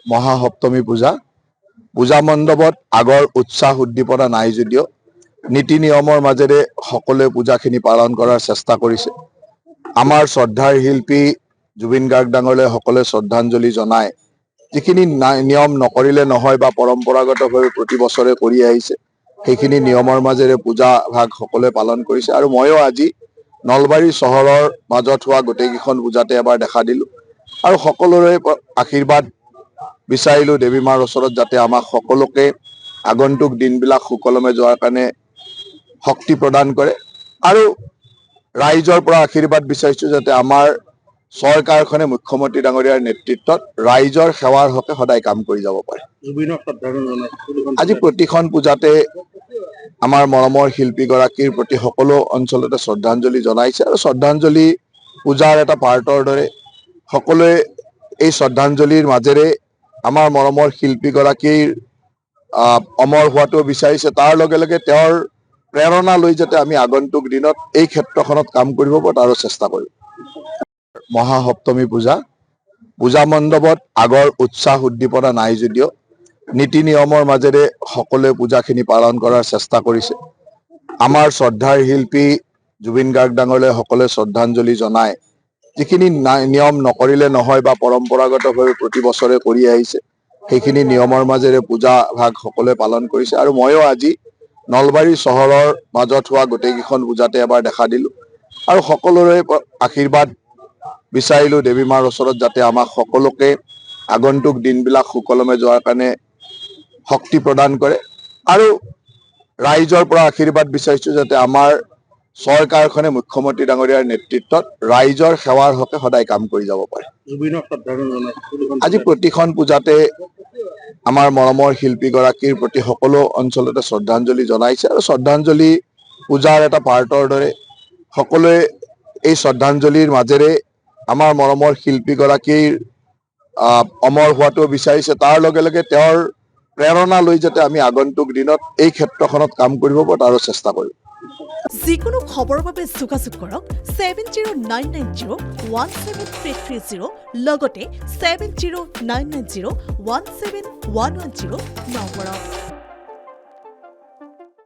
মহাসপ্তমী পূজা মণ্ডপত আগৰ উৎসাহ উদ্দীপনা নাই যদিও নীতি নিয়মৰ মাজেৰে সকলোৱে পূজাখিনি পালন কৰাৰ চেষ্টা কৰিছে। আমাৰ শ্ৰদ্ধাৰ শিল্পী জুবিন গাৰ্গ ডাঙৰলৈ সকলোৱে শ্ৰদ্ধাঞ্জলি জনায়। যিখিনি নিয়ম নকৰিলে নহয় বা পৰম্পৰাগতভাৱে প্ৰতি বছৰে কৰি আহিছে, সেইখিনি নিয়মৰ মাজেৰে পূজা ভাগ সকলোৱে পালন কৰিছে। আৰু ময়ো আজি নলবাৰী চহৰৰ মাজত হোৱা গোটেইকেইখন পূজাতে এবাৰ দেখা দিলোঁ আৰু সকলোৰে আশীৰ্বাদ বিচাৰিলোঁ দেৱী মাৰ ওচৰত, যাতে আমাক সকলোকে আগন্তুক দিনবিলাক সুকলমে যোৱাৰ কাৰণে শক্তি প্ৰদান কৰে। আৰু ৰাইজৰ পৰা আশীৰ্বাদ বিচাৰিছোঁ যাতে আমাৰ চৰকাৰখনে মুখ্যমন্ত্ৰী ডাঙৰীয়াৰ নেতৃত্বত ৰাইজৰ সেৱাৰ হকে সদায় কাম কৰি যাব পাৰে। আজি প্ৰতিখন পূজাতে আমাৰ মৰমৰ শিল্পীগৰাকীৰ প্ৰতি সকলো অঞ্চলতে শ্ৰদ্ধাঞ্জলি জনাইছে আৰু শ্ৰদ্ধাঞ্জলি পূজাৰ এটা পাৰ্টৰ দৰে সকলোৱে এই শ্ৰদ্ধাঞ্জলিৰ মাজেৰে আমাৰ মৰমৰ শিল্পীগৰাকীৰ অমৰ হোৱাটো বিচাৰিছে। তাৰ লগে লগে তেওঁৰ প্ৰেৰণা লৈ যাতে আমি আগন্তুক দিনত এই ক্ষেত্ৰখনত কাম কৰিব পাৰোঁ তাৰো চেষ্টা কৰিম। মহাসপ্তমী পূজা মণ্ডপত আগৰ উৎসাহ উদ্দীপনা নাই যদিও নীতি নিয়মৰ মাজেৰে সকলোৱে পূজাখিনি পালন কৰাৰ চেষ্টা কৰিছে। আমাৰ শ্ৰদ্ধাৰ শিল্পী জুবিন গাৰ্গ ডাঙৰলৈ সকলোৱে শ্ৰদ্ধাঞ্জলি জনায়। যিখিনি নিয়ম নকৰিলে নহয় বা পৰম্পৰাগতভাৱে প্ৰতি বছৰে কৰি আহিছে, সেইখিনি নিয়মৰ মাজেৰে পূজা ভাগ সকলোৱে পালন কৰিছে। আৰু ময়ো আজি নলবাৰী চহৰৰ মাজত হোৱা গোটেইকেইখন পূজাতে এবাৰ দেখা দিলোঁ আৰু সকলোৰে আশীৰ্বাদ বিচাৰিলোঁ দেৱী মাৰ ওচৰত, যাতে আমাক সকলোকে আগন্তুক দিনবিলাক সুকলমে যোৱাৰ কাৰণে শক্তি প্ৰদান কৰে। আৰু ৰাইজৰ পৰা আশীৰ্বাদ বিচাৰিছোঁ যাতে আমাৰ চৰকাৰখনে মুখ্যমন্ত্ৰী ডাঙৰীয়াৰ নেতৃত্বত ৰাইজৰ সেৱাৰ হকে সদায় কাম কৰি যাব পাৰে। আজি প্ৰতিখন পূজাতে আমাৰ মৰমৰ শিল্পীগৰাকীৰ প্ৰতি সকলো অঞ্চলতে শ্ৰদ্ধাঞ্জলি জনাইছে আৰু শ্ৰদ্ধাঞ্জলি পূজাৰ এটা পাৰ্টৰ দৰে সকলোৱে এই শ্ৰদ্ধাঞ্জলিৰ মাজেৰে আমাৰ মৰমৰ শিল্পীগৰাকীৰ অমৰ হোৱাটো বিচাৰিছে। তাৰ লগে লগে তেওঁৰ প্ৰেৰণা লৈ যাতে আমি আগন্তুক দিনত এই ক্ষেত্ৰখনত কাম কৰিব পাৰোঁ তাৰো চেষ্টা কৰিম। যিকোনো খবৰৰ বাবে যোগাযোগ কৰক 7099017330 লগতে 7099017110 নম্বৰত।